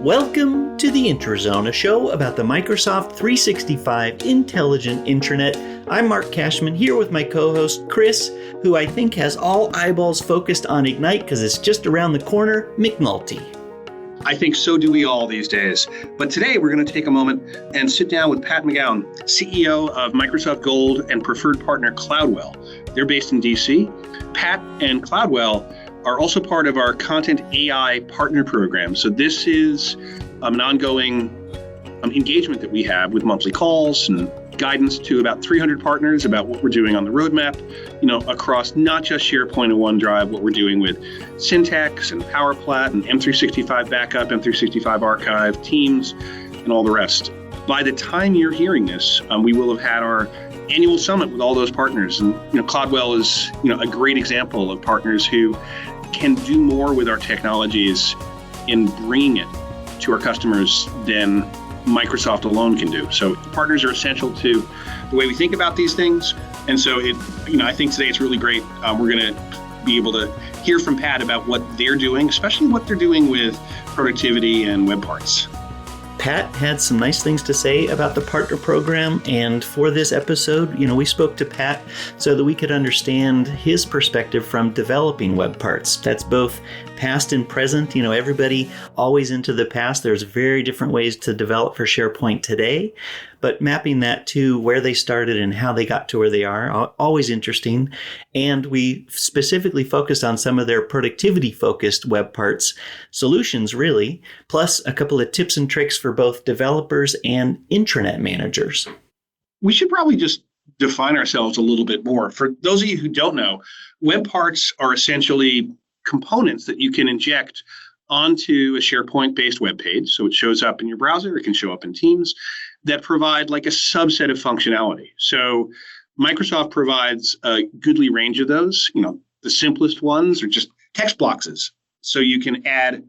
Welcome to the Intrazone, a show about the Microsoft 365 intelligent intranet. I'm Mark Cashman here with my co-host Chris, who I think has all eyeballs focused on Ignite because it's just around the corner, McNulty. I think so do we all these days. But today we're going to take a moment and sit down with Pat McGown, CEO of Microsoft Gold and preferred partner Cloudwell. They're based in DC. Pat and Cloudwell are also part of our Content AI Partner Program. So this is an ongoing engagement that we have with monthly calls and guidance to about 300 partners about what we're doing on the roadmap, across not just SharePoint and OneDrive, what we're doing with Syntax and PowerPlat and M365 Backup, M365 Archive, Teams, and all the rest. By the time you're hearing this, we will have had our annual summit with all those partners. And Cloudwell is a great example of partners who can do more with our technologies in bringing it to our customers than Microsoft alone can do. So partners are essential to the way we think about these things. And so I think today it's really great. We're going to be able to hear from Pat about what they're doing, especially what they're doing with productivity and web parts. Pat had some nice things to say about the partner program, and for this episode, we spoke to Pat so that we could understand his perspective from developing web parts. That's both past and present. Everybody always into the past. There's very different ways to develop for SharePoint today, but mapping that to where they started and how they got to where they are, always interesting. And we specifically focused on some of their productivity-focused web parts solutions, really, plus a couple of tips and tricks for both developers and intranet managers. We should probably just define ourselves a little bit more. For those of you who don't know, web parts are essentially components that you can inject onto a SharePoint-based web page. So it shows up in your browser, it can show up in Teams, that provide like a subset of functionality. So Microsoft provides a goodly range of those. The simplest ones are just text boxes. So you can add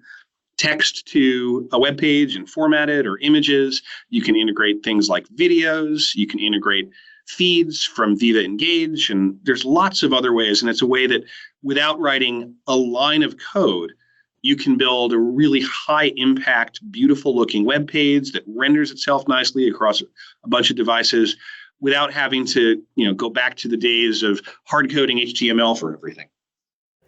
text to a web page and format it, or images. You can integrate things like videos. You can integrate feeds from Viva Engage, and there's lots of other ways. And it's a way that without writing a line of code, you can build a really high impact, beautiful looking web page that renders itself nicely across a bunch of devices without having to, go back to the days of hard coding HTML for everything.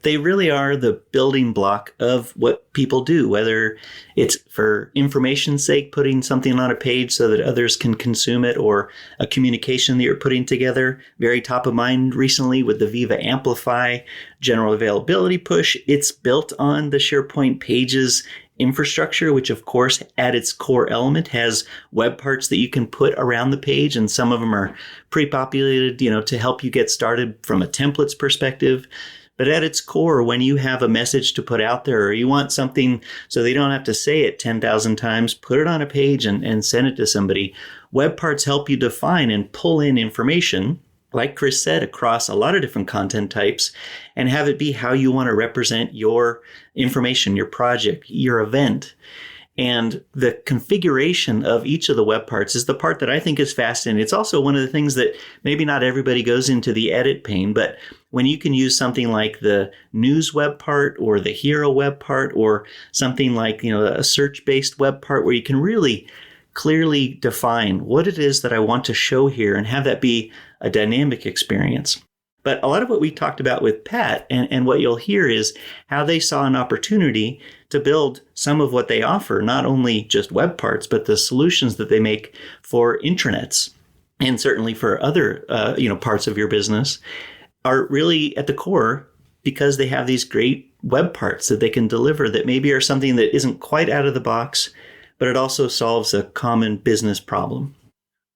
They really are the building block of what people do, whether it's for information's sake, putting something on a page so that others can consume it, or a communication that you're putting together. Very top of mind recently with the Viva Amplify general availability push. It's built on the SharePoint Pages infrastructure, which of course at its core element has web parts that you can put around the page, and some of them are pre-populated, to help you get started from a templates perspective. But at its core, when you have a message to put out there, or you want something so they don't have to say it 10,000 times, put it on a page and send it to somebody. Web parts help you define and pull in information, like Chris said, across a lot of different content types, and have it be how you want to represent your information, your project, your event. And the configuration of each of the web parts is the part that I think is fascinating. It's also one of the things that maybe not everybody goes into the edit pane, but when you can use something like the news web part or the hero web part, or something like, a search-based web part where you can really clearly define what it is that I want to show here and have that be a dynamic experience. But a lot of what we talked about with Pat and what you'll hear is how they saw an opportunity to build some of what they offer, not only just web parts, but the solutions that they make for intranets, and certainly for other parts of your business, are really at the core because they have these great web parts that they can deliver that maybe are something that isn't quite out of the box, but it also solves a common business problem.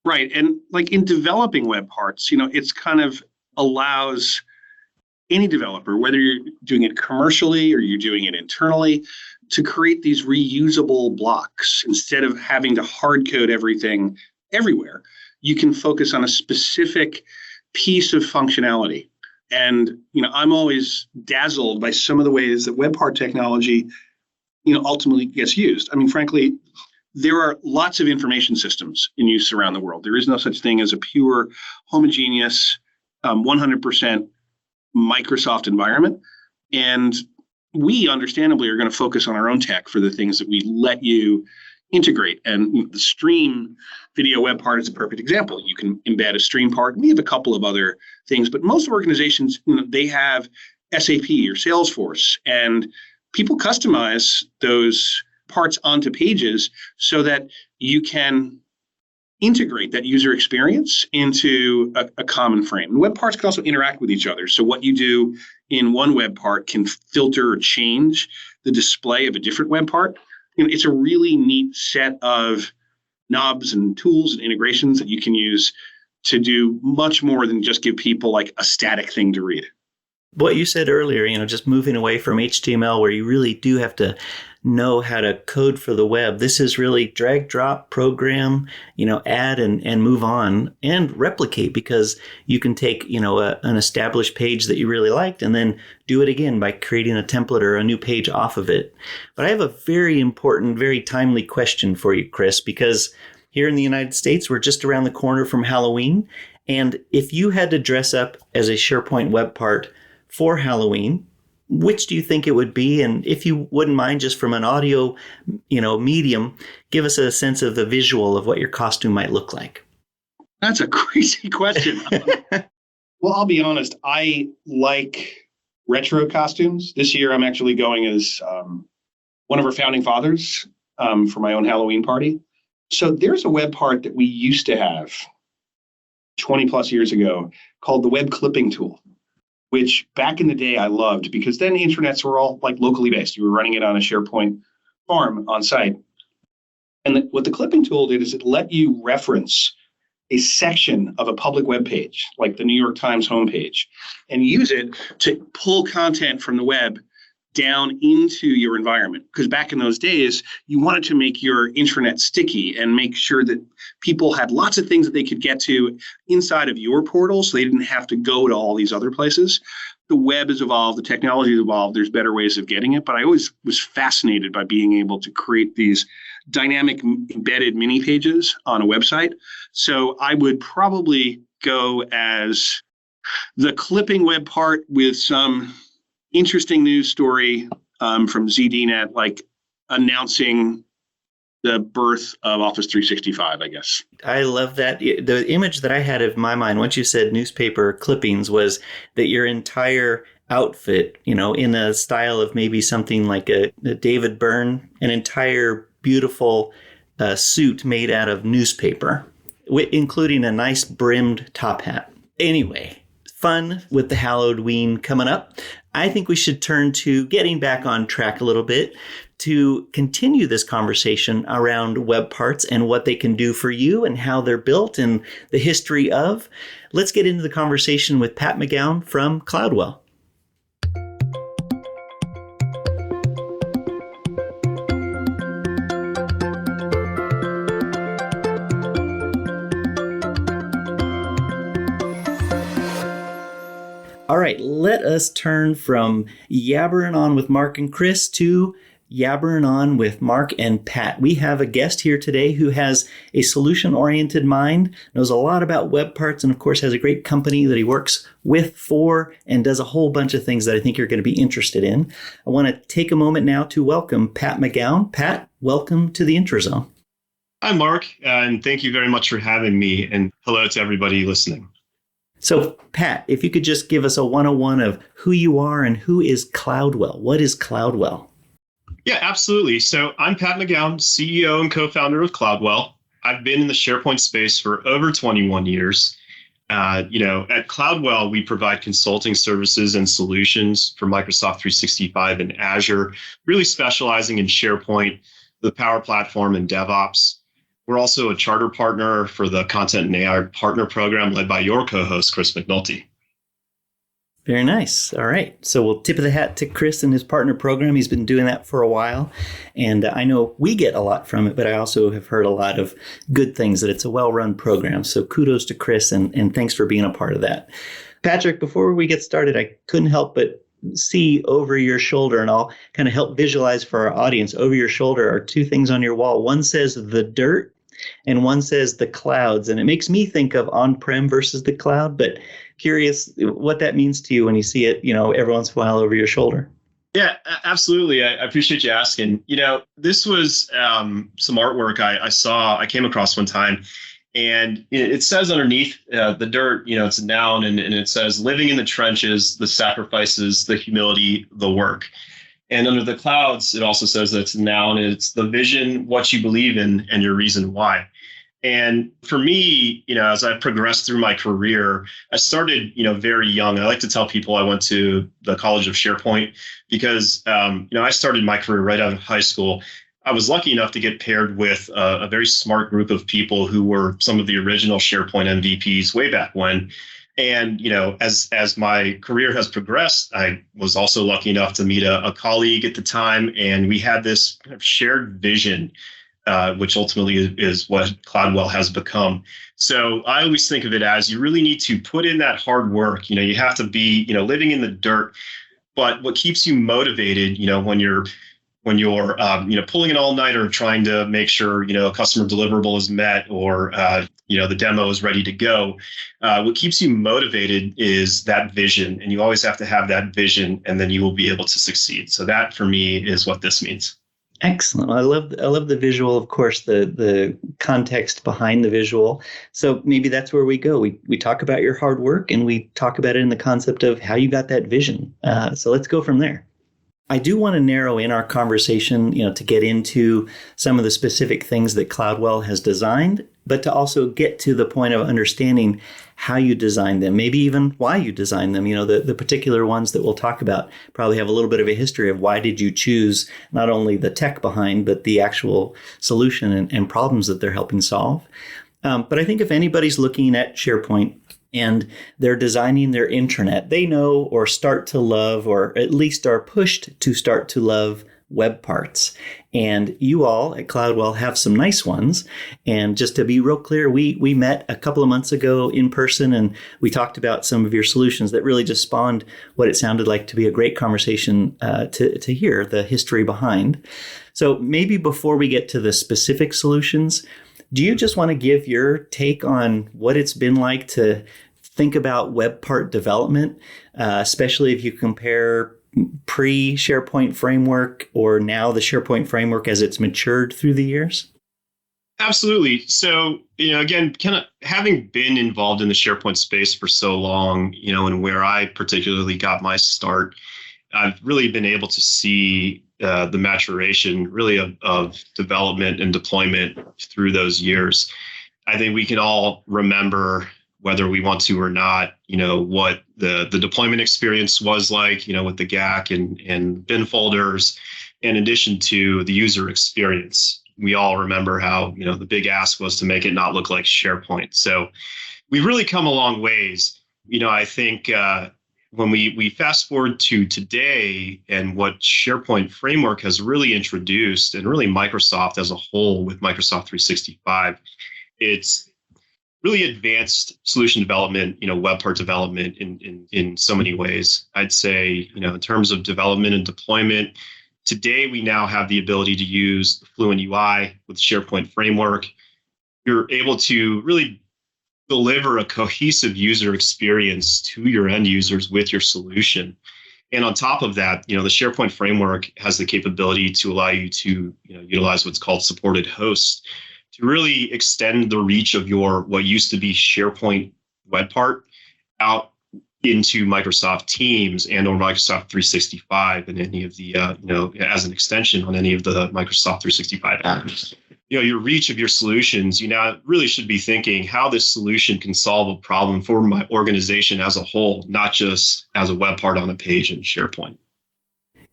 Right. And like in developing web parts, it's kind of allows any developer, whether you're doing it commercially or you're doing it internally, to create these reusable blocks. Instead of having to hard code everything everywhere, you can focus on a specific piece of functionality. And, I'm always dazzled by some of the ways that web part technology, ultimately gets used. I mean, frankly, there are lots of information systems in use around the world. There is no such thing as a pure, homogeneous, 100% Microsoft environment. And we understandably are going to focus on our own tech for the things that we let you integrate. And the stream video web part is a perfect example. You can embed a stream part. We have a couple of other things, but most organizations, they have SAP or Salesforce, and people customize those parts onto pages so that you can integrate that user experience into a common frame. And web parts can also interact with each other. So what you do in one web part can filter or change the display of a different web part. It's a really neat set of knobs and tools and integrations that you can use to do much more than just give people like a static thing to read. What you said earlier, just moving away from HTML where you really do have to know how to code for the web. This is really drag, drop, program, add and move on and replicate, because you can take, an established page that you really liked and then do it again by creating a template or a new page off of it. But I have a very important, very timely question for you, Chris, because here in the United States, we're just around the corner from Halloween. And if you had to dress up as a SharePoint web part for Halloween, which do you think it would be? And if you wouldn't mind, just from an audio, medium, give us a sense of the visual of what your costume might look like. That's a crazy question. Well, I'll be honest. I like retro costumes. This year, I'm actually going as one of our founding fathers for my own Halloween party. So there's a web part that we used to have 20 plus years ago called the web clipping tool, which back in the day I loved, because then intranets were all like locally based. You were running it on a SharePoint farm on site. And what the clipping tool did is it let you reference a section of a public web page, like the New York Times homepage, and use it to pull content from the web down into your environment. Because back in those days, you wanted to make your intranet sticky and make sure that people had lots of things that they could get to inside of your portal so they didn't have to go to all these other places. The web has evolved, the technology has evolved, there's better ways of getting it, but I always was fascinated by being able to create these dynamic embedded mini pages on a website. So I would probably go as the clipping web part with some interesting news story from ZDNet, like announcing the birth of Office 365, I guess. I love that. The image that I had of my mind, once you said newspaper clippings, was that your entire outfit, in a style of maybe something like a David Byrne, an entire beautiful suit made out of newspaper, including a nice brimmed top hat. Anyway, fun with the Halloween coming up. I think we should turn to getting back on track a little bit to continue this conversation around web parts and what they can do for you and how they're built and the history of. Let's get into the conversation with Pat McGown from Cloudwell. All right, let us turn from yabbering on with Mark and Chris to yabbering on with Mark and Pat. We have a guest here today who has a solution-oriented mind, knows a lot about web parts, and of course has a great company that he works with, for, and does a whole bunch of things that I think you're going to be interested in. I want to take a moment now to welcome Pat McGown. Pat, welcome to the IntraZone. Hi, Mark, and thank you very much for having me, and hello to everybody listening. So, Pat, if you could just give us a 101 of who you are and who is Cloudwell. What is Cloudwell? Yeah, absolutely. So I'm Pat McGown, CEO and co-founder of Cloudwell. I've been in the SharePoint space for over 21 years. At Cloudwell, we provide consulting services and solutions for Microsoft 365 and Azure, really specializing in SharePoint, the Power Platform, and DevOps. We're also a charter partner for the Content and AI Partner Program led by your co-host, Chris McNulty. Very nice. All right. So we'll tip of the hat to Chris and his partner program. He's been doing that for a while. And I know we get a lot from it, but I also have heard a lot of good things, that it's a well-run program. So kudos to Chris and thanks for being a part of that. Patrick, before we get started, I couldn't help but see over your shoulder, and I'll kind of help visualize for our audience. Over your shoulder are two things on your wall. One says the dirt and one says the clouds. And it makes me think of on-prem versus the cloud, but curious what that means to you when you see it, every once in a while over your shoulder. Yeah, absolutely. I appreciate you asking. This was some artwork I saw, I came across one time, and it says underneath the dirt, it's a noun, and it says living in the trenches, the sacrifices, the humility, the work. And under the clouds, it also says that it's a noun, and it's the vision, what you believe in, and your reason why. And for me, as I progressed through my career, I started, very young. I like to tell people I went to the College of SharePoint because, I started my career right out of high school. I was lucky enough to get paired with a very smart group of people who were some of the original SharePoint MVPs way back when. And, as my career has progressed, I was also lucky enough to meet a colleague at the time, and we had this kind of shared vision, which ultimately is what Cloudwell has become. So I always think of it as you really need to put in that hard work. You have to be, living in the dirt. But what keeps you motivated, when you're pulling an all-nighter trying to make sure a customer deliverable is met, or the demo is ready to go, what keeps you motivated is that vision, and you always have to have that vision, and then you will be able to succeed. So that for me is what this means. Excellent. I love the visual, of course, the context behind the visual. So maybe that's where we go. We talk about your hard work, and we talk about it in the concept of how you got that vision. So let's go from there. I do want to narrow in our conversation, to get into some of the specific things that Cloudwell has designed, but to also get to the point of understanding how you designed them, maybe even why you designed them. The particular ones that we'll talk about probably have a little bit of a history of why did you choose not only the tech behind, but the actual solution and problems that they're helping solve. But I think if anybody's looking at SharePoint and they're designing their intranet, they know or start to love, or at least are pushed to start to love, web parts. And you all at Cloudwell have some nice ones. And just to be real clear, we met a couple of months ago in person, and we talked about some of your solutions that really just spawned what it sounded like to be a great conversation to hear the history behind. So maybe before we get to the specific solutions, do you just want to give your take on what it's been like to think about web part development, especially if you compare pre-SharePoint framework or now the SharePoint framework as it's matured through the years? Absolutely. So, again, kind of having been involved in the SharePoint space for so long, and where I particularly got my start, I've really been able to see the maturation really of development and deployment through those years. I think we can all remember, whether we want to or not, what the deployment experience was like, with the GAC and bin folders, in addition to the user experience. We all remember how, the big ask was to make it not look like SharePoint. So we've really come a long ways. I think when we fast forward to today and what SharePoint framework has really introduced, and really Microsoft as a whole with Microsoft 365, it's really advanced solution development, web part development in so many ways. I'd say, in terms of development and deployment, today we now have the ability to use the Fluent UI with SharePoint framework. You're able to really deliver a cohesive user experience to your end users with your solution. And on top of that, the SharePoint framework has the capability to allow you to utilize what's called supported hosts to really extend the reach of your what used to be SharePoint web part out into Microsoft Teams and or Microsoft 365 and any of the as an extension on any of the Microsoft 365 apps. Your reach of your solutions, you now really should be thinking how this solution can solve a problem for my organization as a whole, not just as a web part on a page in SharePoint.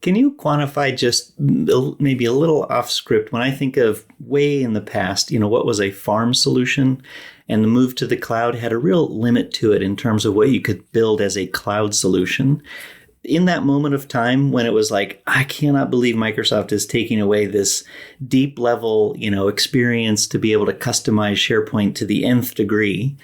Can you quantify just maybe a little off script when I think of way in the past, what was a farm solution, and the move to the cloud had a real limit to it in terms of what you could build as a cloud solution. In that moment of time when it was like, I cannot believe Microsoft is taking away this deep level, experience to be able to customize SharePoint to the nth degree.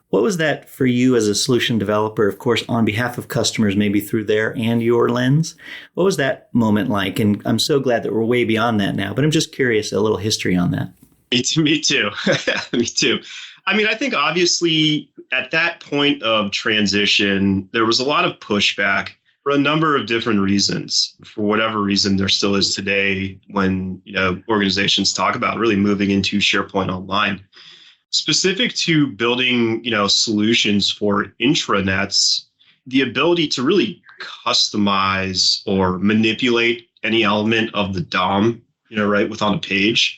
What was that for you as a solution developer, of course, on behalf of customers, maybe through their and your lens? What was that moment like? And I'm so glad that we're way beyond that now, but I'm just curious, a little history on that. Me too. Me too. I mean, I think obviously at that point of transition, there was a lot of pushback For a number of different reasons. For whatever reason, there still is today when organizations talk about really moving into SharePoint Online. Specific to building solutions for intranets, the ability to really customize or manipulate any element of the DOM, within a page,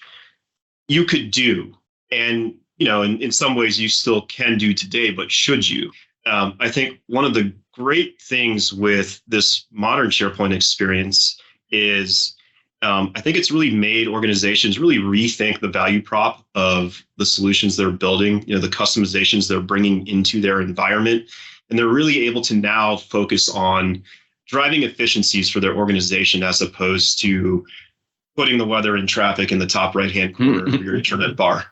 you could do. And, in some ways you still can do today, but should you? I think one of the great things with this modern SharePoint experience is I think it's really made organizations really rethink the value prop of the solutions they're building, the customizations they're bringing into their environment. And they're really able to now focus on driving efficiencies for their organization as opposed to putting the weather and traffic in the top right-hand corner of your internet bar.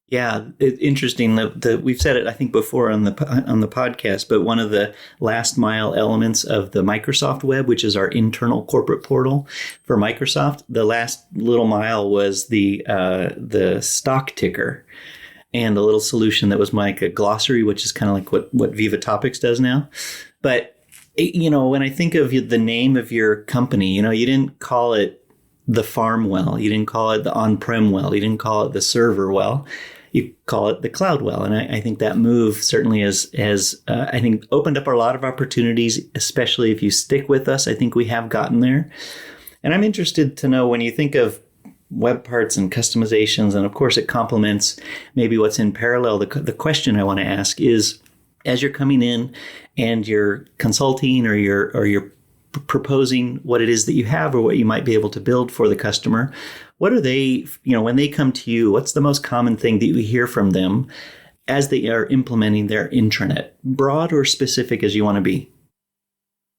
Yeah, it's interesting that we've said it, I think, before on the podcast, but one of the last mile elements of the Microsoft Web, which is our internal corporate portal for Microsoft, the last little mile was the stock ticker and a little solution that was like a glossary, which is kind of like what Viva Topics does now. But, when I think of the name of your company, you didn't call it the farm well. You didn't call it the on-prem well. You didn't call it the server well. You call it the Cloudwell. And I think that move certainly has I think, opened up a lot of opportunities, especially if you stick with us. I think we have gotten there. And I'm interested to know, when you think of web parts and customizations, and of course it complements maybe what's in parallel, the question I want to ask is, as you're coming in and you're consulting or you're proposing what it is that you have or what you might be able to build for the customer, what are they, when they come to you, what's the most common thing that you hear from them as they are implementing their intranet, broad or specific as you want to be?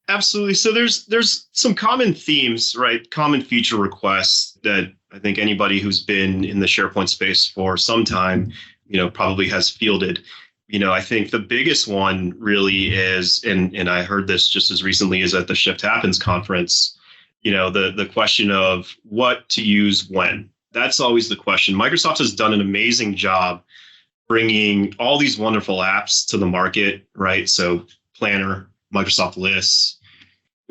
Absolutely. So there's some common themes, right? Common feature requests that I think anybody who's been in the SharePoint space for some time, probably has fielded. I think the biggest one really is, and I heard this just as recently as at the Shift Happens conference, the question of what to use when. That's always the question. Microsoft has done an amazing job bringing all these wonderful apps to the market, right? So Planner, Microsoft Lists,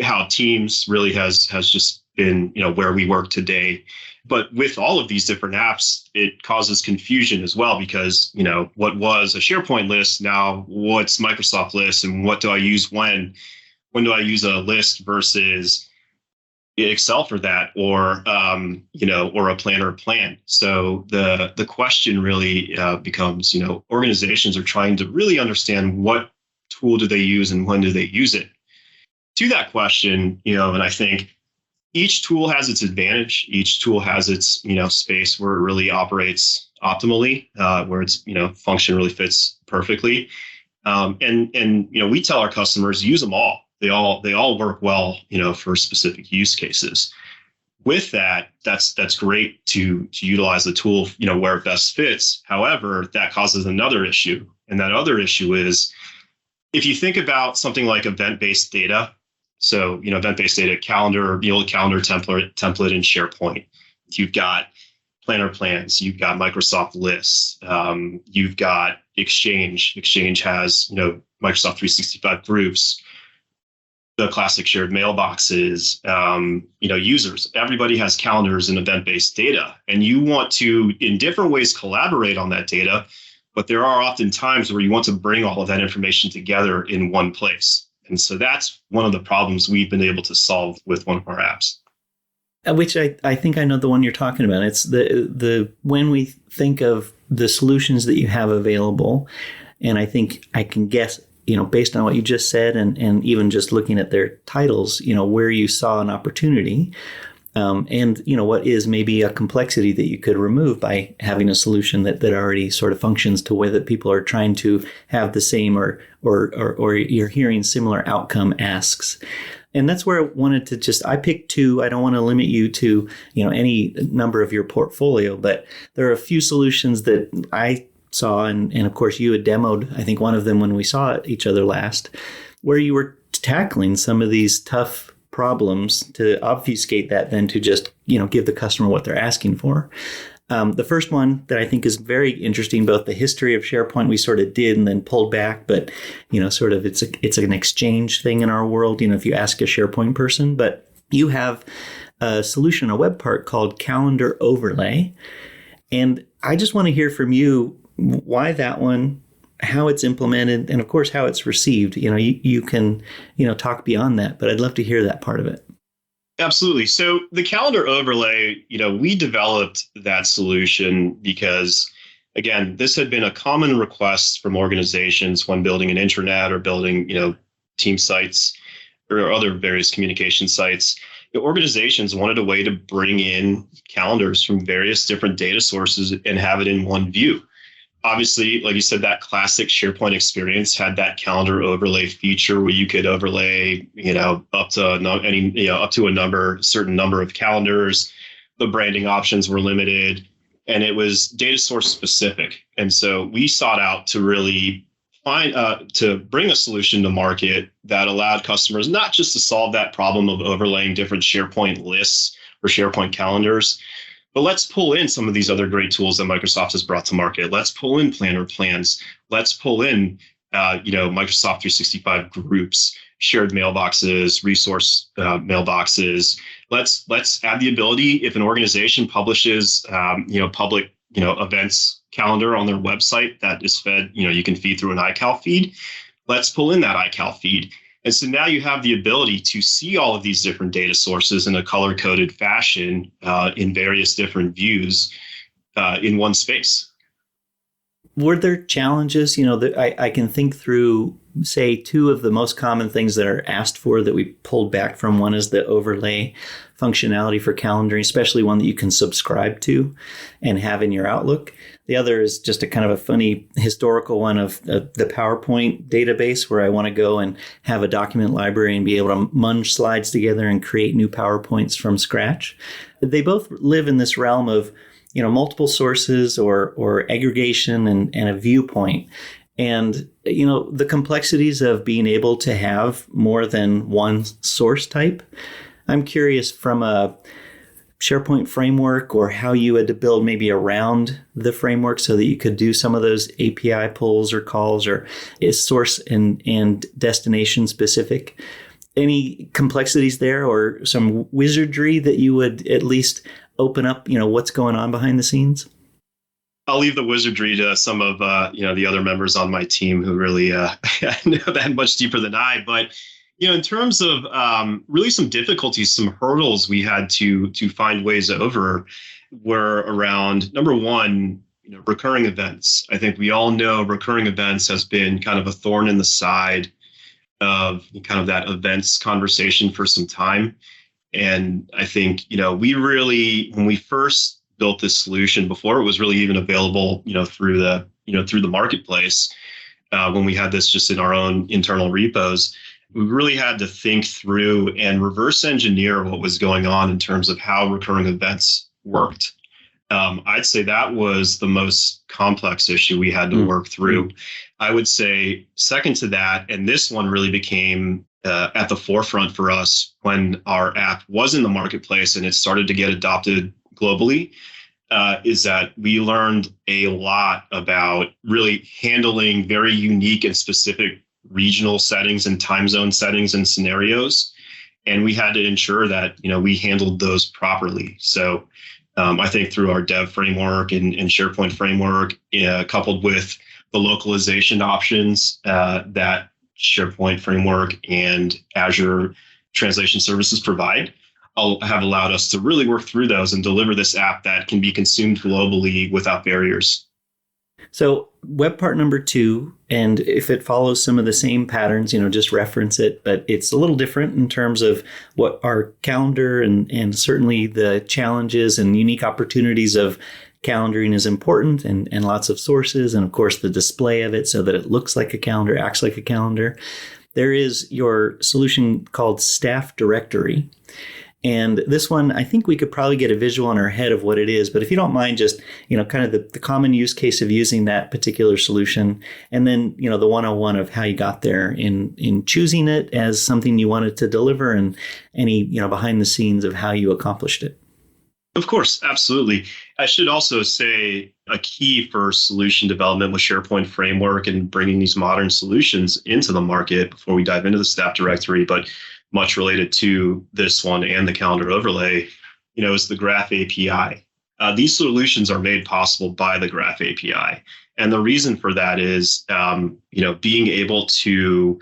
how Teams really has just been, where we work today. But with all of these different apps, it causes confusion as well, because, what was a SharePoint list, now what's Microsoft Lists, and what do I use when? When do I use a list versus Excel for that, or or a Planner plan? So the question really becomes, organizations are trying to really understand what tool do they use and when do they use it. To that question, and I think each tool has its advantage. Each tool has its, space where it really operates optimally, where its, function really fits perfectly. And we tell our customers, use them all. They all work well, for specific use cases. With that, that's great to utilize the tool, where it best fits. However, that causes another issue. And that other issue is, if you think about something like event-based data, so, event-based data, calendar, the old calendar template in SharePoint. You've got Planner plans. You've got Microsoft Lists. You've got Exchange. Exchange has, Microsoft 365 groups, the classic shared mailboxes, users. Everybody has calendars and event-based data. And you want to, in different ways, collaborate on that data. But there are often times where you want to bring all of that information together in one place. And so that's one of the problems we've been able to solve with one of our apps. Which I think I know the one you're talking about. It's the when we think of the solutions that you have available, and I think I can guess, based on what you just said, and even just looking at their titles, where you saw an opportunity, and what is maybe a complexity that you could remove by having a solution that already sort of functions to where that people are trying to have the same or you're hearing similar outcome asks. And that's where I wanted to I picked two. I don't want to limit you to, any number of your portfolio, but there are a few solutions that I saw, and of course you had demoed, I think, one of them when we saw each other last, where you were tackling some of these tough problems to obfuscate that, then to just, give the customer what they're asking for. The first one that I think is very interesting, both the history of SharePoint we sort of did and then pulled back, but sort of it's an exchange thing in our world. If you ask a SharePoint person, but you have a solution, a web part called Calendar Overlay, and I just want to hear from you why that one, how it's implemented, and of course how it's received. You can talk beyond that, but I'd love to hear that part of it. Absolutely. So the calendar overlay, we developed that solution because, again, this had been a common request from organizations when building an intranet or building, team sites or other various communication sites. The organizations wanted a way to bring in calendars from various different data sources and have it in one view. Obviously, like you said, that classic SharePoint experience had that calendar overlay feature where you could overlay, up to a certain number of calendars. The branding options were limited, and it was data source specific. And so we sought out to really to bring a solution to market that allowed customers not just to solve that problem of overlaying different SharePoint lists or SharePoint calendars, but let's pull in some of these other great tools that Microsoft has brought to market. Let's pull in planner plans. Let's pull in, Microsoft 365 groups, shared mailboxes, resource mailboxes. Let's add the ability if an organization publishes, public, events calendar on their website that is fed, you can feed through an iCal feed. Let's pull in that iCal feed. And so now you have the ability to see all of these different data sources in a color-coded fashion in various different views in one space. Were there challenges? I can think through, say, two of the most common things that are asked for that we pulled back from. One is the overlay functionality for calendaring, especially one that you can subscribe to and have in your Outlook. The other is just a kind of a funny historical one of the PowerPoint database, where I want to go and have a document library and be able to munge slides together and create new PowerPoints from scratch. They both live in this realm of multiple sources or aggregation and a viewpoint. And, the complexities of being able to have more than one source type. I'm curious from a SharePoint framework or how you had to build maybe around the framework so that you could do some of those API pulls or calls, or is source and destination specific. Any complexities there or some wizardry that you would at least open up, what's going on behind the scenes? I'll leave the wizardry to some of the other members on my team who really know that much deeper than I. But in terms of really some difficulties, some hurdles we had to find ways over were around, number one, recurring events. I think we all know recurring events has been kind of a thorn in the side of kind of that events conversation for some time. And I think, we really, when we first built this solution, before it was really even available, through the marketplace, when we had this just in our own internal repos, we really had to think through and reverse engineer what was going on in terms of how recurring events worked. I'd say that was the most complex issue we had to work through. I would say second to that, and this one really became at the forefront for us when our app was in the marketplace and it started to get adopted globally, is that we learned a lot about really handling very unique and specific regional settings and time zone settings and scenarios. And we had to ensure that, we handled those properly. So I think through our dev framework and SharePoint framework, coupled with the localization options that SharePoint framework and Azure translation services provide, have allowed us to really work through those and deliver this app that can be consumed globally without barriers. So web part number 2, and if it follows some of the same patterns, just reference it, but it's a little different in terms of what our calendar and certainly the challenges and unique opportunities of calendaring is important, and lots of sources, and of course the display of it so that it looks like a calendar, acts like a calendar. There is your solution called Staff Directory. And this one, I think we could probably get a visual in our head of what it is. But if you don't mind, just, kind of the common use case of using that particular solution. And then, the 101 of how you got there in choosing it as something you wanted to deliver, and any, behind the scenes of how you accomplished it. Of course, absolutely. I should also say a key for solution development with SharePoint framework and bringing these modern solutions into the market before we dive into the staff directory, but much related to this one and the calendar overlay, is the Graph API. These solutions are made possible by the Graph API. And the reason for that is, being able to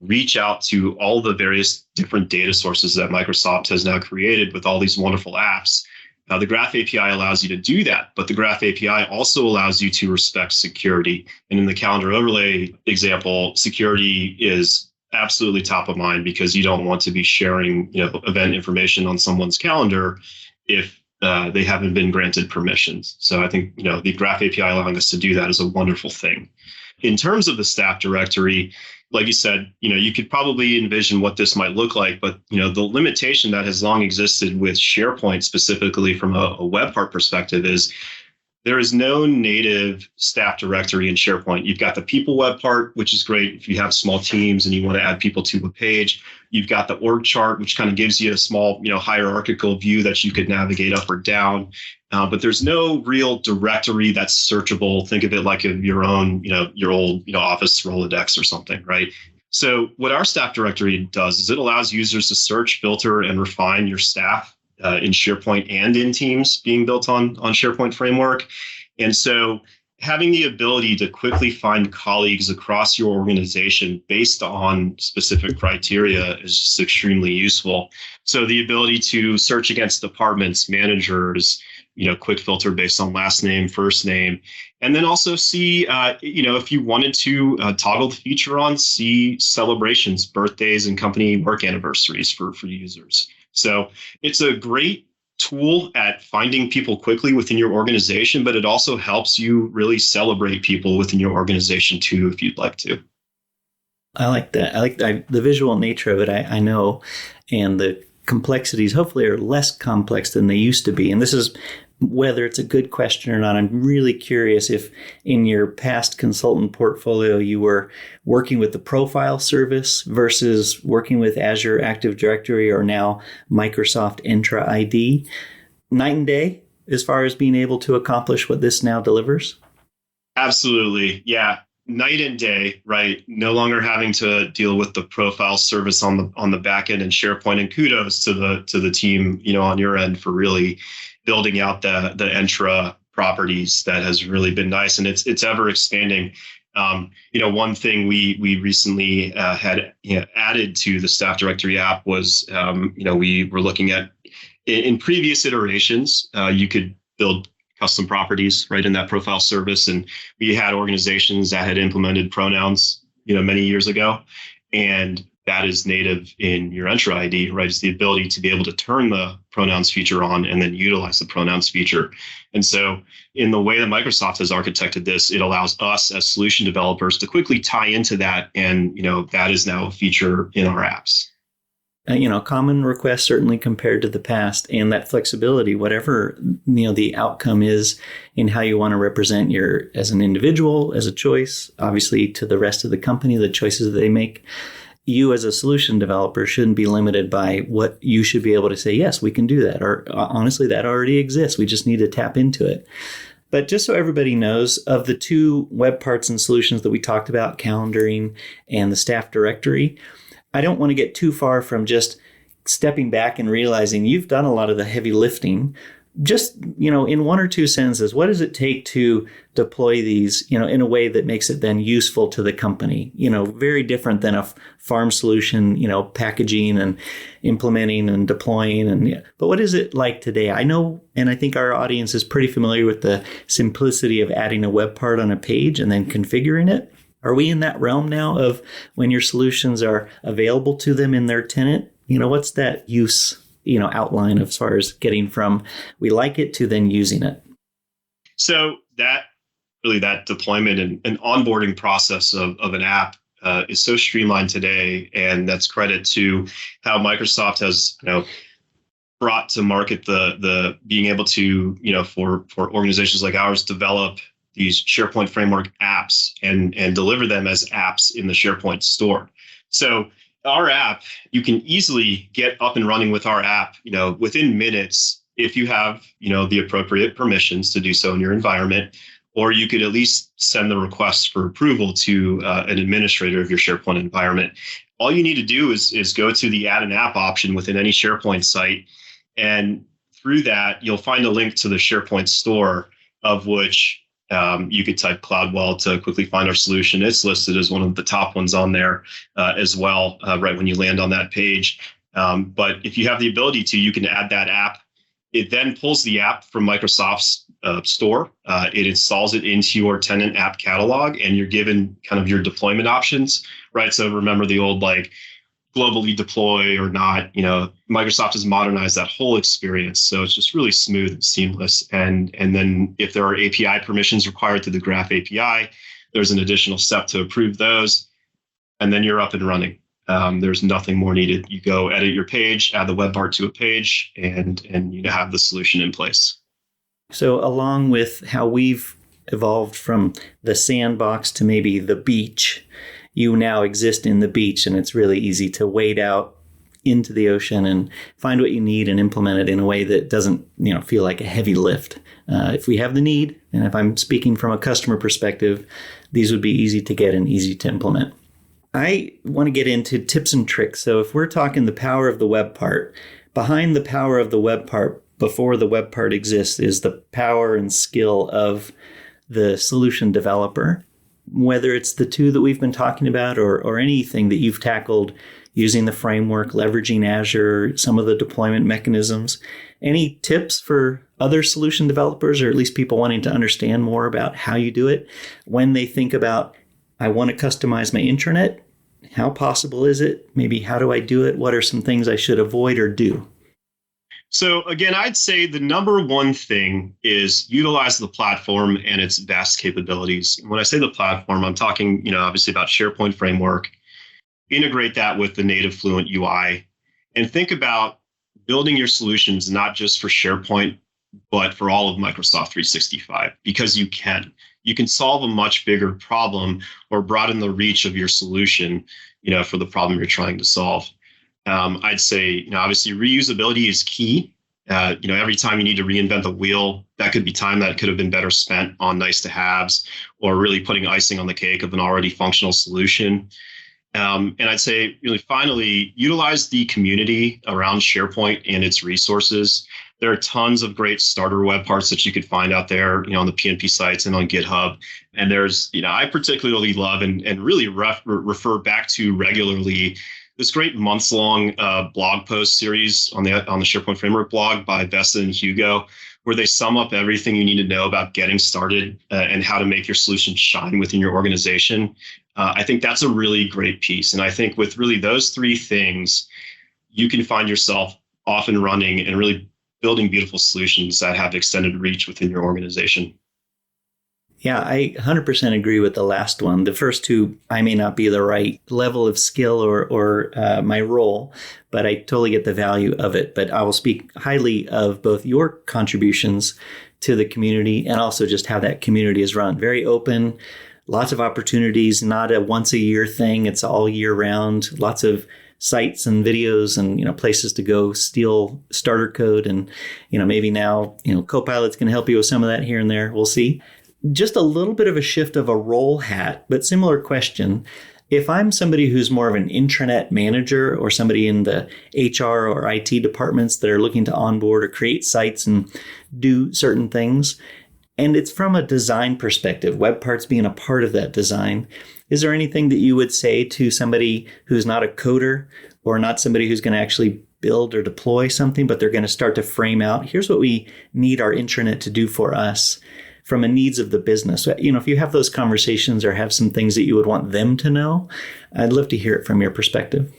reach out to all the various different data sources that Microsoft has now created with all these wonderful apps. The Graph API allows you to do that, but the Graph API also allows you to respect security. And in the calendar overlay example, security is absolutely top of mind because you don't want to be sharing, event information on someone's calendar if they haven't been granted permissions. So I think, the Graph API allowing us to do that is a wonderful thing. In terms of the staff directory, like you said, you could probably envision what this might look like, but the limitation that has long existed with SharePoint, specifically from a web part perspective, is there is no native staff directory in SharePoint. You've got the people web part, which is great if you have small teams and you want to add people to a page. You've got the org chart, which kind of gives you a small, hierarchical view that you could navigate up or down. But there's no real directory that's searchable. Think of it like your own, your old, Office Rolodex or something, right? So what our staff directory does is it allows users to search, filter, and refine your staff in SharePoint and in Teams being built on SharePoint framework. And so having the ability to quickly find colleagues across your organization based on specific criteria is just extremely useful. So the ability to search against departments, managers, quick filter based on last name, first name, and then also see, if you wanted to toggle the feature on, see celebrations, birthdays, and company work anniversaries for users. So it's a great tool at finding people quickly within your organization, but it also helps you really celebrate people within your organization too, if you'd like to. I like that. I like the visual nature of it. I know, and the complexities hopefully are less complex than they used to be. And this is whether it's a good question or not. I'm really curious if in your past consultant portfolio you were working with the profile service versus working with Azure Active Directory or now Microsoft Entra ID. Night and day as far as being able to accomplish what this now delivers? Absolutely. Yeah. Night and day, right? No longer having to deal with the profile service on the back end in SharePoint, and kudos to the team, on your end for really building out the Entra properties. That has really been nice, and it's ever expanding. One thing we recently had added to the staff directory app was we were looking at in previous iterations you could build custom properties right in that profile service, and we had organizations that had implemented pronouns many years ago, and that is native in your Entra ID, right? It's the ability to be able to turn the pronouns feature on and then utilize the pronouns feature. And so in the way that Microsoft has architected this, it allows us as solution developers to quickly tie into that. And, that is now a feature in our apps. Common request certainly compared to the past, and that flexibility, whatever, the outcome is in how you want to represent as an individual, as a choice, obviously to the rest of the company, the choices that they make. You as a solution developer shouldn't be limited by what you should be able to say, yes, we can do that. Or honestly, that already exists. We just need to tap into it. But just so everybody knows, of the two web parts and solutions that we talked about, calendaring and the staff directory, I don't want to get too far from just stepping back and realizing you've done a lot of the heavy lifting. Just, in one or two sentences, what does it take to deploy these, in a way that makes it then useful to the company? Very different than a farm solution, packaging and implementing and deploying. But what is it like today? I know, and I think our audience is pretty familiar with the simplicity of adding a web part on a page and then configuring it. Are we in that realm now of when your solutions are available to them in their tenant? What's that use outline as far as getting from we like it to then using it? So that deployment and onboarding process of an app is so streamlined today, and that's credit to how Microsoft has brought to market the being able to for organizations like ours develop these SharePoint framework apps and deliver them as apps in the SharePoint store. So our app, you can easily get up and running with our app, within minutes if you have, the appropriate permissions to do so in your environment, or you could at least send the request for approval to an administrator of your SharePoint environment. All you need to do is go to the Add an App option within any SharePoint site, and through that, you'll find a link to the SharePoint store, of which you could type Cloudwell to quickly find our solution. It's listed as one of the top ones on there as well, right when you land on that page. But if you have the ability to, you can add that app. It then pulls the app from Microsoft's store. It installs it into your tenant app catalog, and you're given kind of your deployment options, right? So remember the old globally deploy or not. Microsoft has modernized that whole experience, so it's just really smooth and seamless. And then if there are API permissions required through the Graph API, there's an additional step to approve those, and then you're up and running. There's nothing more needed. You go edit your page, add the web part to a page, and you have the solution in place. So along with how we've evolved from the sandbox to maybe the beach, you now exist in the beach, and it's really easy to wade out into the ocean and find what you need and implement it in a way that doesn't, feel like a heavy lift. If we have the need, and if I'm speaking from a customer perspective, these would be easy to get and easy to implement. I want to get into tips and tricks. So if we're talking the power of the web part, behind the power of the web part, before the web part exists, is the power and skill of the solution developer. Whether it's the two that we've been talking about or anything that you've tackled using the framework, leveraging Azure, some of the deployment mechanisms, any tips for other solution developers, or at least people wanting to understand more about how you do it when they think about, I want to customize my intranet? How possible is it? Maybe how do I do it? What are some things I should avoid or do? So again, I'd say the number one thing is utilize the platform and its vast capabilities. When I say the platform, I'm talking, obviously about SharePoint framework. Integrate that with the native Fluent UI, and think about building your solutions not just for SharePoint, but for all of Microsoft 365, because you can solve a much bigger problem or broaden the reach of your solution, for the problem you're trying to solve. I'd say, obviously reusability is key. Every time you need to reinvent the wheel, that could be time that could have been better spent on nice to haves or really putting icing on the cake of an already functional solution. And I'd say, really, finally, utilize the community around SharePoint and its resources. There are tons of great starter web parts that you could find out there, on the PNP sites and on GitHub. And there's, I particularly love and really refer back to regularly this great months-long blog post series on the SharePoint Framework blog by Vesta and Hugo, where they sum up everything you need to know about getting started and how to make your solution shine within your organization. I think that's a really great piece. And I think with really those three things, you can find yourself off and running and really building beautiful solutions that have extended reach within your organization. Yeah, I 100% agree with the last one. The first two, I may not be the right level of skill or my role, but I totally get the value of it. But I will speak highly of both your contributions to the community and also just how that community is run. Very open, lots of opportunities, not a once a year thing. It's all year round, lots of sites and videos and, places to go steal starter code. And, maybe now, Copilot's going to help you with some of that here and there. We'll see. Just a little bit of a shift of a role hat, but similar question. If I'm somebody who's more of an intranet manager or somebody in the HR or IT departments that are looking to onboard or create sites and do certain things, and it's from a design perspective, web parts being a part of that design, is there anything that you would say to somebody who's not a coder or not somebody who's going to actually build or deploy something, but they're going to start to frame out, here's what we need our intranet to do for us from a needs of the business? If you have those conversations or have some things that you would want them to know, I'd love to hear it from your perspective.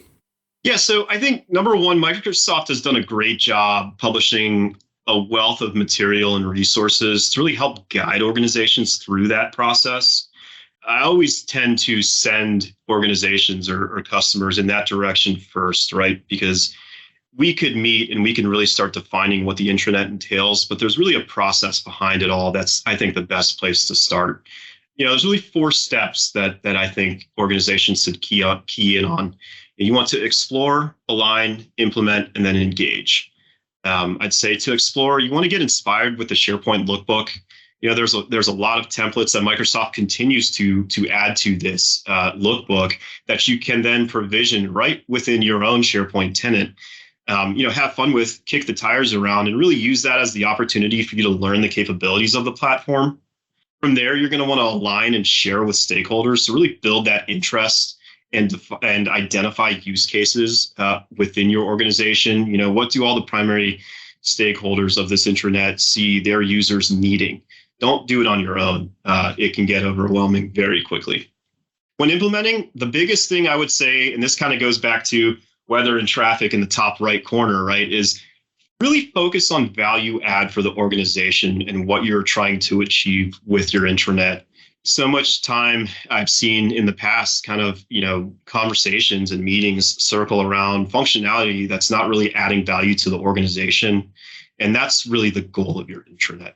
Yeah, so I think number one, Microsoft has done a great job publishing a wealth of material and resources to really help guide organizations through that process. I always tend to send organizations or customers in that direction first, right? Because we could meet and we can really start defining what the intranet entails, but there's really a process behind it all. That's, I think, the best place to start. There's really 4 steps that I think organizations should key in on. You want to explore, align, implement, and then engage. I'd say to explore, you want to get inspired with the SharePoint lookbook. There's a lot of templates that Microsoft continues to add to this lookbook that you can then provision right within your own SharePoint tenant. Have fun with, kick the tires around, and really use that as the opportunity for you to learn the capabilities of the platform. From there, you're going to want to align and share with stakeholders to really build that interest and identify use cases within your organization. What do all the primary stakeholders of this intranet see their users needing? Don't do it on your own. It can get overwhelming very quickly. When implementing, the biggest thing I would say, and this kind of goes back to weather and traffic in the top right corner, right, is really focus on value add for the organization and what you're trying to achieve with your intranet. So much time I've seen in the past kind of, conversations and meetings circle around functionality that's not really adding value to the organization. And that's really the goal of your intranet.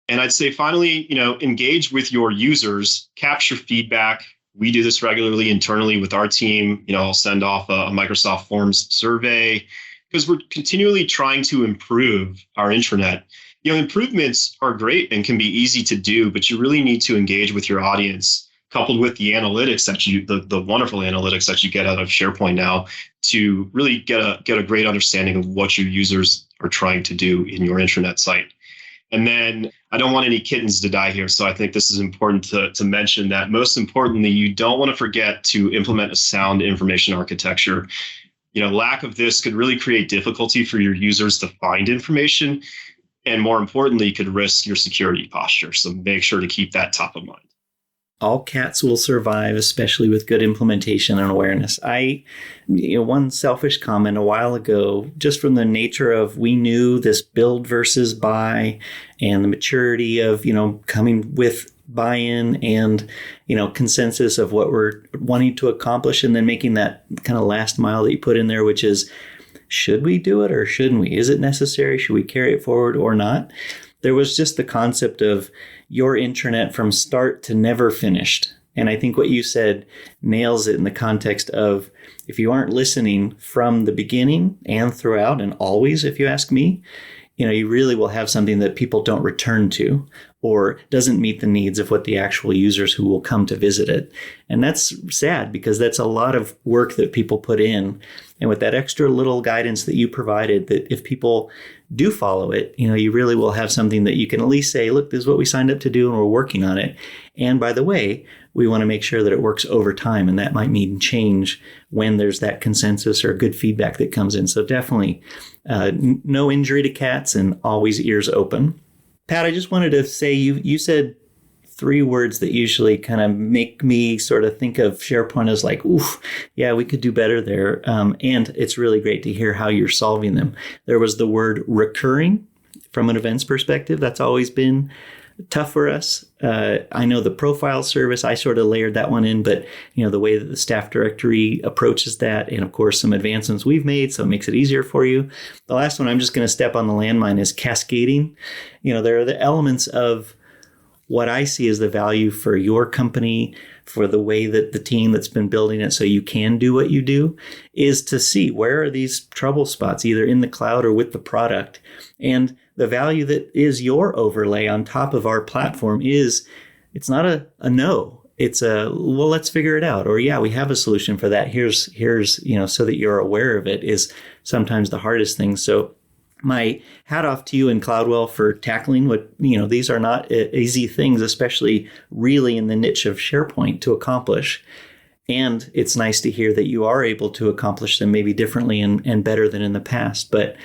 And I'd say finally, engage with your users, capture feedback. We do this regularly internally with our team. I'll send off a Microsoft Forms survey because we're continually trying to improve our intranet. Improvements are great and can be easy to do, but you really need to engage with your audience, coupled with the analytics the wonderful analytics that you get out of SharePoint now, to really get a great understanding of what your users are trying to do in your intranet site. And then I don't want any kittens to die here, so I think this is important to mention that most importantly, you don't want to forget to implement a sound information architecture. Lack of this could really create difficulty for your users to find information, and more importantly, could risk your security posture. So make sure to keep that top of mind. All cats will survive, especially with good implementation and awareness. One selfish comment a while ago, just from the nature of we knew this build versus buy and the maturity of, coming with buy-in and, consensus of what we're wanting to accomplish, and then making that kind of last mile that you put in there, which is, should we do it or shouldn't we? Is it necessary? Should we carry it forward or not? There was just the concept of your intranet from start to never finished. And I think what you said nails it in the context of, if you aren't listening from the beginning and throughout and always, if you ask me, you really will have something that people don't return to or doesn't meet the needs of what the actual users who will come to visit it. And that's sad, because that's a lot of work that people put in. And with that extra little guidance that you provided, that if people do follow it, you really will have something that you can at least say, look, this is what we signed up to do and we're working on it. And by the way, we want to make sure that it works over time. And that might mean change when there's that consensus or good feedback that comes in. So definitely no injury to cats and always ears open. Pat, I just wanted to say, you said 3 words that usually kind of make me sort of think of SharePoint as like, oof, yeah, we could do better there. And it's really great to hear how you're solving them. There was the word recurring from an events perspective. That's always been tough for us. I know the profile service, I sort of layered that one in, but the way that the staff directory approaches that, and of course some advancements we've made, so it makes it easier for you. The last one I'm just going to step on the landmine is cascading. There are the elements of what I see as the value for your company, for the way that the team that's been building it so you can do what you do, is to see where are these trouble spots, either in the cloud or with the product. And the value that is your overlay on top of our platform is, it's not a no. It's a, well, let's figure it out. Or, yeah, we have a solution for that. Here's, so that you're aware of it is sometimes the hardest thing. So my hat off to you and Cloudwell for tackling what, these are not easy things, especially really in the niche of SharePoint to accomplish. And it's nice to hear that you are able to accomplish them maybe differently and better than in the past. But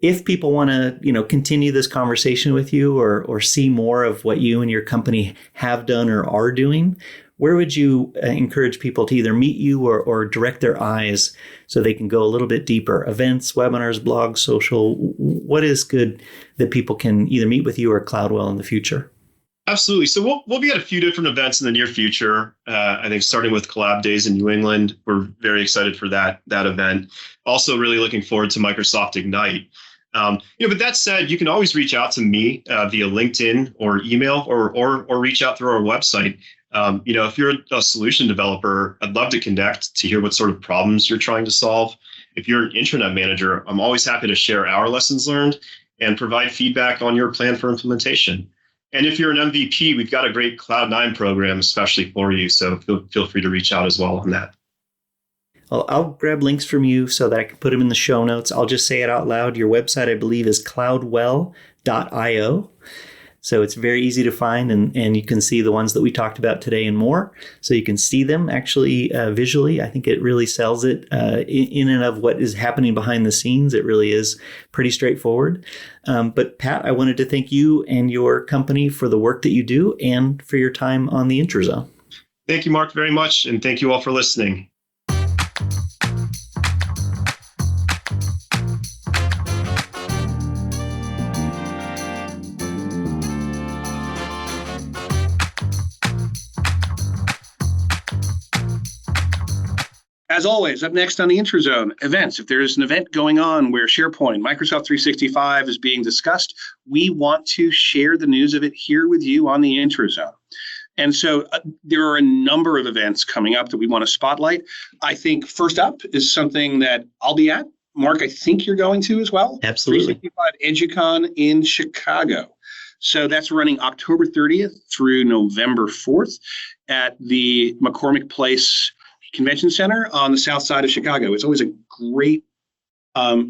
if people want to, continue this conversation with you or see more of what you and your company have done or are doing, where would you encourage people to either meet you or direct their eyes so they can go a little bit deeper? Events, webinars, blogs, social, what is good that people can either meet with you or Cloudwell in the future? Absolutely. So we'll be at a few different events in the near future. I think starting with Collab Days in New England, we're very excited for that event. Also really looking forward to Microsoft Ignite. But that said, you can always reach out to me via LinkedIn or email or reach out through our website. If you're a solution developer, I'd love to connect to hear what sort of problems you're trying to solve. if you're an intranet manager, I'm always happy to share our lessons learned and provide feedback on your plan for implementation. And if you're an MVP, we've got a great Cloud9 program especially for you. So feel free to reach out as well on that. Well, I'll grab links from you so that I can put them in the show notes. I'll just say it out loud. Your website, I believe, is cloudwell.io. So it's very easy to find, and you can see the ones that we talked about today and more. So you can see them actually visually. I think it really sells it in and of what is happening behind the scenes. It really is pretty straightforward. But Pat, I wanted to thank you and your company for the work that you do and for your time on the Intrazone. Thank you, Mark, very much. And thank you all for listening. As always, up next on the Intrazone, events. If there's an event going on where SharePoint, Microsoft 365 is being discussed, we want to share the news of it here with you on the Intrazone. And so there are a number of events coming up that we want to spotlight. I think first up is something that I'll be at. Mark, I think you're going to as well. Absolutely. 365 EduCon in Chicago. So that's running October 30th through November 4th at the McCormick Place Convention Center on the south side of Chicago. It's always a great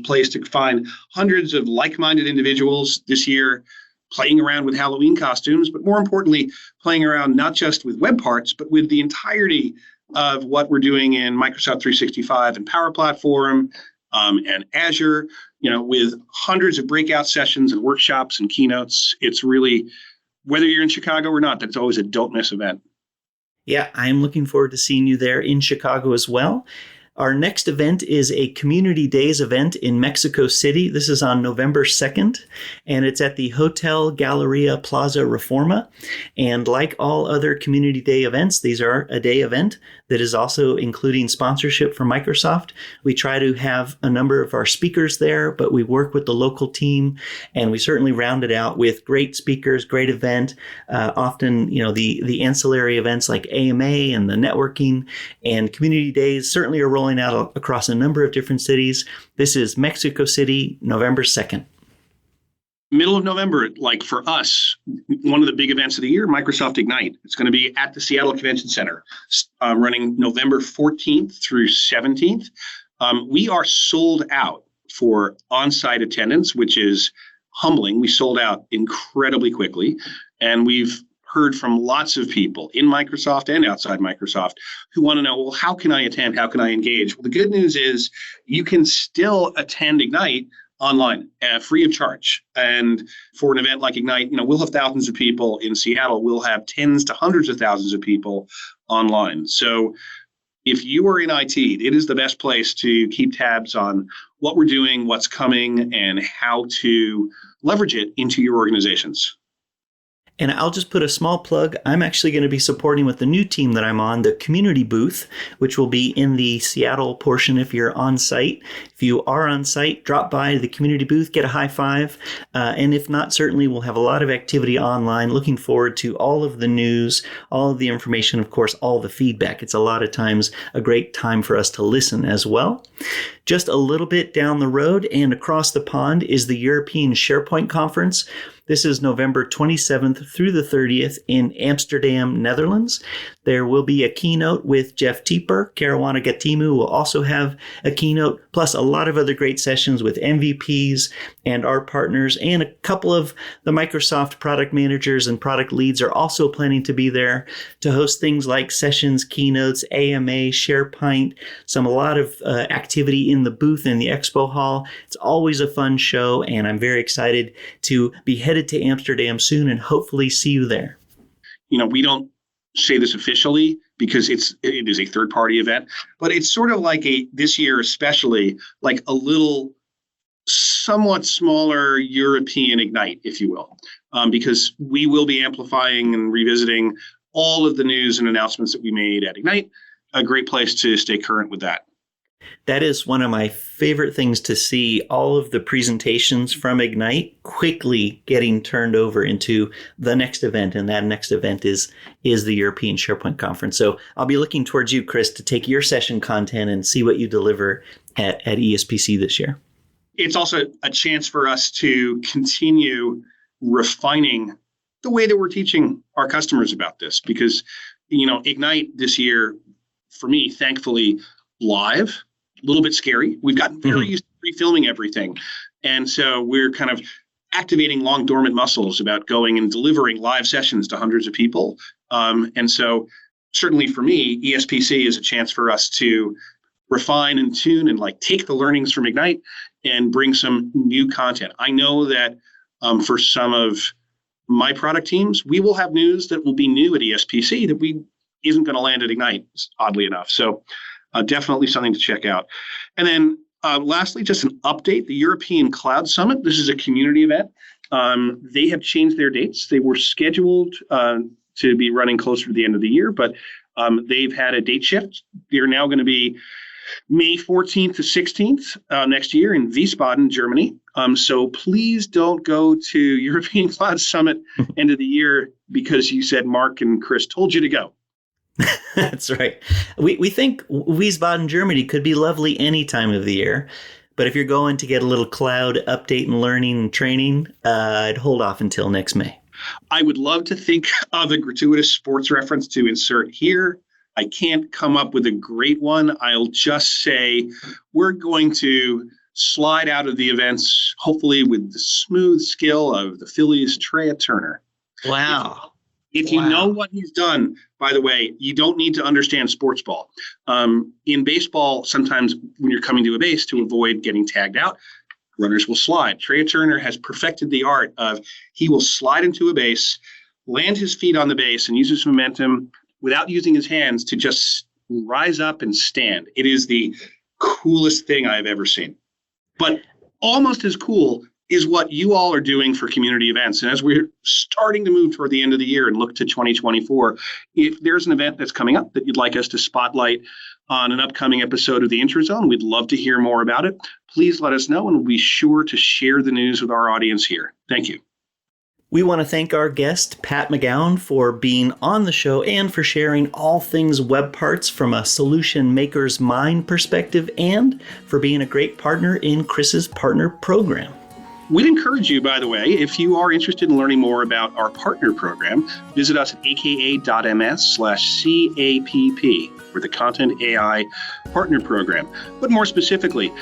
place to find hundreds of like-minded individuals this year playing around with Halloween costumes, but more importantly, playing around not just with web parts, but with the entirety of what we're doing in Microsoft 365 and Power Platform and Azure, with hundreds of breakout sessions and workshops and keynotes. It's really, whether you're in Chicago or not, that's always a don't miss event. Yeah, I'm looking forward to seeing you there in Chicago as well. Our next event is a Community Days event in Mexico City. This is on November 2nd, and it's at the Hotel Galleria Plaza Reforma. And like all other Community Day events, these are a day event that is also including sponsorship from Microsoft. We try to have a number of our speakers there, but we work with the local team, and we certainly round it out with great speakers, great event. Often, the ancillary events like AMA and the networking and Community Days certainly are rolling out across a number of different cities. This is Mexico City, November 2nd. Middle of November, like for us, one of the big events of the year, Microsoft Ignite. It's going to be at the Seattle Convention Center, running November 14th through 17th. We are sold out for on-site attendance, which is humbling. We sold out incredibly quickly, and we've heard from lots of people in Microsoft and outside Microsoft who want to know, well, how can I attend? How can I engage? Well, the good news is you can still attend Ignite online, free of charge. And for an event like Ignite, we'll have thousands of people in Seattle. We'll have tens to hundreds of thousands of people online. So if you are in IT, it is the best place to keep tabs on what we're doing, what's coming, and how to leverage it into your organizations. And I'll just put a small plug. I'm actually going to be supporting with the new team that I'm on, the community booth, which will be in the Seattle portion if you're on site. If you are on site, drop by the community booth, get a high five. And if not, certainly we'll have a lot of activity online. Looking forward to all of the news, all of the information, of course, all the feedback. It's a lot of times a great time for us to listen as well. Just a little bit down the road and across the pond is the European SharePoint Conference. This is November 27th through the 30th in Amsterdam, Netherlands. There will be a keynote with Jeff Tieper. Caruana Gatimu will also have a keynote, plus a lot of other great sessions with MVPs and our partners, and a couple of the Microsoft product managers and product leads are also planning to be there to host things like sessions, keynotes, AMA, SharePoint, a lot of activity in the booth in the expo hall. It's always a fun show, and I'm very excited to be headed to Amsterdam soon and hopefully see you there. We don't say this officially because it is a third-party event, but it's sort of like this year especially, like a little somewhat smaller European Ignite, if you will, because we will be amplifying and revisiting all of the news and announcements that we made at Ignite. A great place to stay current with that. That is one of my favorite things to see, all of the presentations from Ignite quickly getting turned over into the next event. And that next event is the European SharePoint Conference. So I'll be looking towards you, Chris, to take your session content and see what you deliver at ESPC this year. It's also a chance for us to continue refining the way that we're teaching our customers about this, because, Ignite this year, for me, thankfully, live, a little bit scary. We've gotten very used to pre-filming everything. And so we're kind of activating long dormant muscles about going and delivering live sessions to hundreds of people. And so certainly for me, ESPC is a chance for us to refine and tune and take the learnings from Ignite and bring some new content. I know that for some of my product teams, we will have news that will be new at ESPC that isn't going to land at Ignite, oddly enough. So definitely something to check out. And then lastly, just an update, the European Cloud Summit. This is a community event. They have changed their dates. They were scheduled to be running closer to the end of the year, but they've had a date shift. They're now going to be May 14th to 16th next year in Wiesbaden, Germany. So please don't go to European Cloud Summit end of the year because you said Mark and Chris told you to go. That's right. We think Wiesbaden, Germany could be lovely any time of the year. But if you're going to get a little cloud update and learning and training, I'd hold off until next May. I would love to think of a gratuitous sports reference to insert here. I can't come up with a great one. I'll just say we're going to slide out of the events, hopefully with the smooth skill of the Phillies' Trey Turner. Wow. If you know what he's done, by the way, you don't need to understand sports ball. In baseball, sometimes when you're coming to a base to avoid getting tagged out, runners will slide. Trey Turner has perfected the art of he will slide into a base, land his feet on the base, and use his momentum without using his hands to just rise up and stand. It is the coolest thing I've ever seen. But almost as cool is what you all are doing for community events. And as we're starting to move toward the end of the year and look to 2024, if there's an event that's coming up that you'd like us to spotlight on an upcoming episode of the IntraZone, we'd love to hear more about it. Please let us know, and we'll be sure to share the news with our audience here. Thank you. We want to thank our guest, Pat McGown, for being on the show and for sharing all things web parts from a solution maker's mind perspective, and for being a great partner in Chris's partner program. We'd encourage you, by the way, if you are interested in learning more about our partner program, visit us at aka.ms/CAPP for the Content AI Partner Program. But more specifically,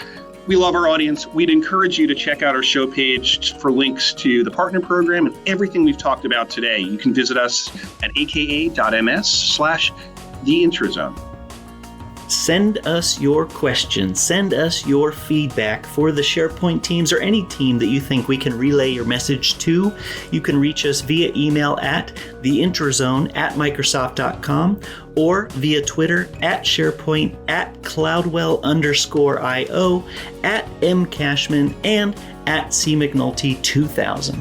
we love our audience. We'd encourage you to check out our show page for links to the partner program and everything we've talked about today. You can visit us at aka.ms/theintrazone. Send us your questions. Send us your feedback for the SharePoint teams or any team that you think we can relay your message to. You can reach us via email at theintrazone@microsoft.com or via Twitter at SharePoint, at Cloudwell_IO, at mcashman, and at cmcnulty 2000.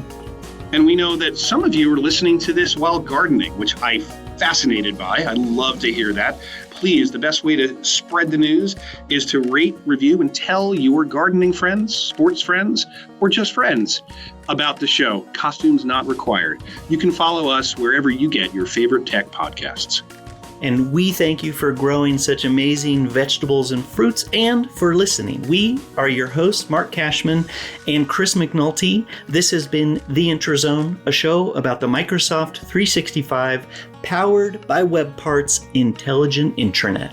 And we know that some of you are listening to this while gardening, which I'm fascinated by. I love to hear that. Please, the best way to spread the news is to rate, review, and tell your gardening friends, sports friends, or just friends about the show. Costumes not required. You can follow us wherever you get your favorite tech podcasts. And we thank you for growing such amazing vegetables and fruits and for listening. We are your hosts, Mark Cashman and Chris McNulty. This has been The IntraZone, a show about the Microsoft 365 powered by web parts intelligent intranet.